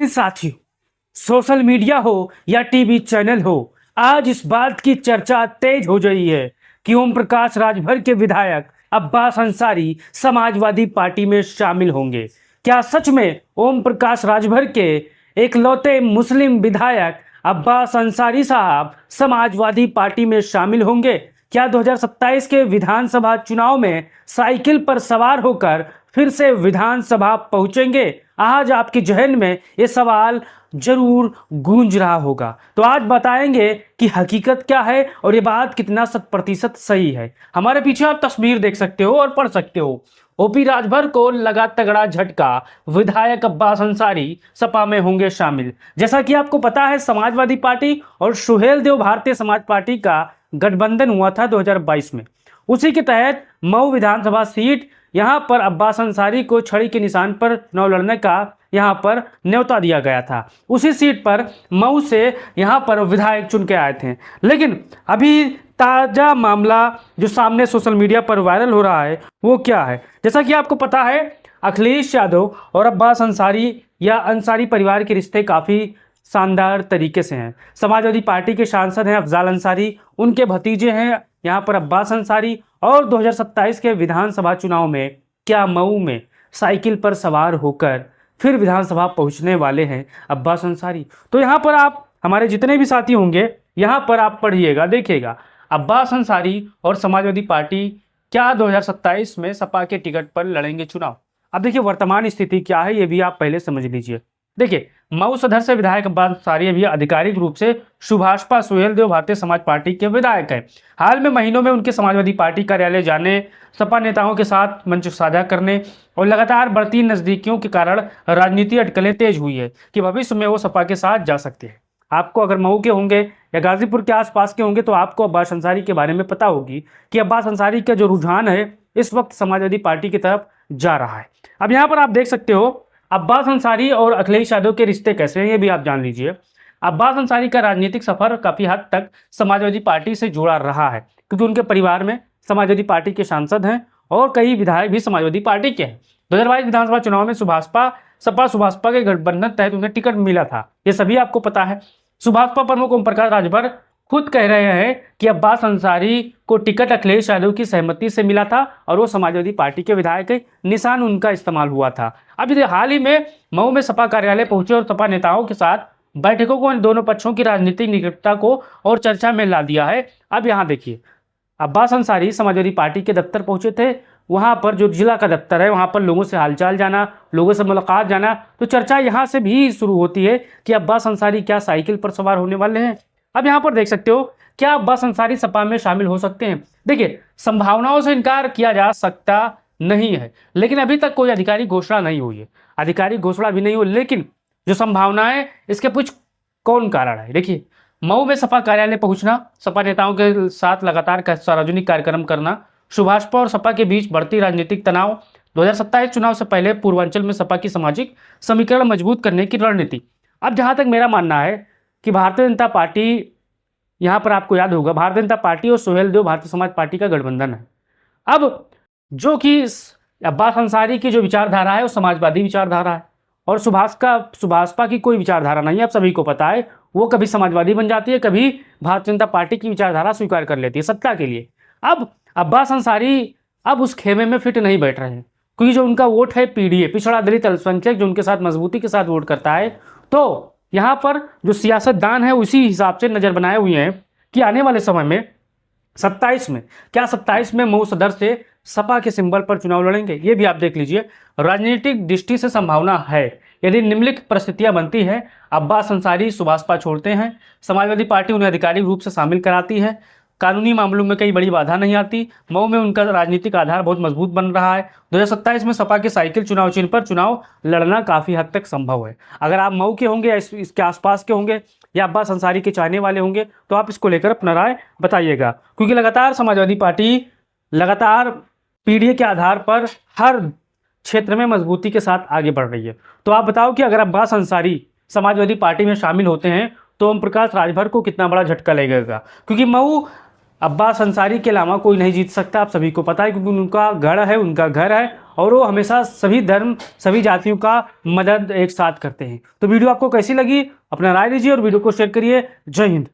साथियों, social media हो या टीवी चैनल हो, आज इस बात की चर्चा तेज हो गई है कि ओम प्रकाश राजभर के विधायक अब्बास अंसारी समाजवादी पार्टी में शामिल होंगे। क्या सच में ओम प्रकाश राजभर के एकलौते मुस्लिम विधायक अब्बास अंसारी साहब समाजवादी पार्टी में शामिल होंगे? क्या 2027 के विधानसभा चुनाव में साइकिल पर सवार होकर फिर से विधानसभा पहुंचेंगे? आज आपके जहन में ये सवाल जरूर गूंज रहा होगा। तो आज बताएंगे कि हकीकत क्या है और ये बात कितना 100% सही है। हमारे पीछे आप तस्वीर देख सकते हो और पढ़ सकते हो। ओपी राजभर को लगा तगड़ा झटका, विधायक अब्बास अंसारी सपा में होंगे शामिल। जैसा कि आपको पता है, समाजवादी पार्टी और सुहेल देव भारतीय समाज पार्टी का गठबंधन हुआ था 2022 में। उसी के तहत मऊ विधानसभा सीट, यहां पर अब्बास अंसारी को छड़ी के निशान पर चुनाव लड़ने का यहां पर न्योता दिया गया था। उसी सीट पर मऊ से यहां पर विधायक चुन के आए थे। लेकिन अभी ताजा मामला जो सामने सोशल मीडिया पर वायरल हो रहा है वो क्या है? जैसा कि आपको पता है, अखिलेश यादव और अब्बास अंसारी या अंसारी परिवार के रिश्ते काफ़ी शानदार तरीके से हैं। समाजवादी पार्टी के सांसद हैं अफजाल अंसारी, उनके भतीजे हैं यहाँ पर अब्बास अंसारी। और 2027 के विधानसभा चुनाव में क्या मऊ में साइकिल पर सवार होकर फिर विधानसभा पहुंचने वाले हैं अब्बास अंसारी? तो यहाँ पर आप हमारे जितने भी साथी होंगे यहाँ पर आप पढ़िएगा, देखिएगा अब्बास अंसारी और समाजवादी पार्टी क्या 2027 में सपा के टिकट पर लड़ेंगे चुनाव। अब देखिए वर्तमान स्थिति क्या है ये भी आप पहले समझ लीजिए। देखिए मऊ सदर से विधायक अब्बास अंसारी अभी आधिकारिक रूप से सुभाषपा सुहेल देव भारतीय समाज पार्टी के विधायक हैं। हाल में महीनों में उनके समाजवादी पार्टी कार्यालय जाने, सपा नेताओं के साथ मंच साझा करने और लगातार बढ़ती नजदीकियों के कारण राजनीति अटकलें तेज हुई है कि भविष्य में वो सपा के साथ जा सकते हैं। आपको अगर मऊ के होंगे या गाजीपुर के आसपास के होंगे तो आपको अब्बास अंसारी के बारे में पता होगी कि अब्बास अंसारी का जो रुझान है इस वक्त समाजवादी पार्टी की तरफ जा रहा है। अब यहाँ पर आप देख सकते हो अब्बास अंसारी और अखिलेश यादव के रिश्ते कैसे हैं ये भी आप जान लीजिए। अब्बास अंसारी का राजनीतिक सफर काफी हद तक समाजवादी पार्टी से जुड़ा रहा है क्योंकि उनके परिवार में समाजवादी पार्टी के सांसद हैं और कई विधायक भी समाजवादी पार्टी के हैं। 2022 विधानसभा चुनाव में सुभाषपा के गठबंधन तहत उन्हें टिकट मिला था, ये सभी आपको पता है। सुभाषपा प्रमुख ओम प्रकाश राजभर खुद कह रहे हैं कि अब्बास अंसारी को टिकट अखिलेश यादव की सहमति से मिला था और वो समाजवादी पार्टी के विधायक है, निशान उनका इस्तेमाल हुआ था। अभी हाल ही में मऊ में सपा कार्यालय पहुंचे और सपा नेताओं के साथ बैठकों को दोनों पक्षों की राजनीतिक निकटता को और चर्चा में ला दिया है। अब यहाँ देखिए अब्बास अंसारी समाजवादी पार्टी के दफ्तर पहुंचे थे, वहां पर जो जिला का दफ्तर है वहां पर लोगों से हालचाल जाना, लोगों से मुलाकात जाना, तो चर्चा यहां से भी शुरू होती है कि अब्बास अंसारी क्या साइकिल पर सवार होने वाले हैं। अब यहाँ पर देख सकते हो क्या अब्बास अंसारी सपा में शामिल हो सकते हैं? देखिए संभावनाओं से इनकार किया जा सकता नहीं है, लेकिन अभी तक कोई आधिकारिक घोषणा नहीं हुई है, आधिकारिक घोषणा भी नहीं हुई। लेकिन जो संभावनाएं इसके कुछ कौन कारण है? देखिए मऊ में सपा कार्यालय पहुंचना, सपा नेताओं के साथ लगातार सार्वजनिक कार्यक्रम करना, सुभाषपा और सपा के बीच बढ़ती राजनीतिक तनाव, 2027 चुनाव से पहले पूर्वांचल में सपा की सामाजिक समीकरण मजबूत करने की रणनीति। अब जहां तक मेरा मानना है कि भारतीय जनता पार्टी, यहाँ पर आपको याद होगा भारतीय जनता पार्टी और सुहेल देव भारतीय समाज पार्टी का गठबंधन है। अब जो कि अब्बास अंसारी की जो विचारधारा है वो समाजवादी विचारधारा है और सुभाषपा की कोई विचारधारा नहीं है। आप सभी को पता है वो कभी समाजवादी बन जाती है, कभी भारतीय जनता पार्टी की विचारधारा स्वीकार कर लेती है सत्ता के लिए। अब अब्बास अंसारी अब उस खेमे में फिट नहीं बैठ रहे हैं क्योंकि जो उनका वोट है पीडीए, पिछड़ा दलित अल्पसंख्यक, जो उनके साथ मजबूती के साथ वोट करता है, तो यहाँ पर जो सियासतदान है उसी हिसाब से नजर बनाए हुए हैं कि आने वाले समय में 27 में मऊ सदर से सपा के सिंबल पर चुनाव लड़ेंगे। ये भी आप देख लीजिए, राजनीतिक दृष्टि से संभावना है। यदि निम्नलिखित परिस्थितियां बनती है, अब्बास अंसारी सुभाषपा छोड़ते हैं, समाजवादी पार्टी उन्हें आधिकारिक रूप से शामिल कराती है, कानूनी मामलों में कई बड़ी बाधा नहीं आती, मऊ में उनका राजनीतिक आधार बहुत मजबूत बन रहा है, 2027 में सपा के साइकिल चुनाव चिन्ह पर चुनाव लड़ना काफ़ी हद तक संभव है। अगर आप मऊ के होंगे या इसके आसपास के होंगे या अब्बास अंसारी के चाहने वाले होंगे तो आप इसको लेकर अपना राय बताइएगा, क्योंकि लगातार समाजवादी पार्टी लगातार पीडीए के आधार पर हर क्षेत्र में मजबूती के साथ आगे बढ़ रही है। तो आप बताओ कि अगर अब्बास अंसारी समाजवादी पार्टी में शामिल होते हैं तो ओम प्रकाश राजभर को कितना बड़ा झटका लगेगा, क्योंकि मऊ अब्बास अंसारी के अलावा कोई नहीं जीत सकता, आप सभी को पता है, क्योंकि उनका गढ़ है, उनका घर है और वो हमेशा सभी धर्म सभी जातियों का मदद एक साथ करते हैं। तो वीडियो आपको कैसी लगी अपना राय दीजिए और वीडियो को शेयर करिए। जय हिंद।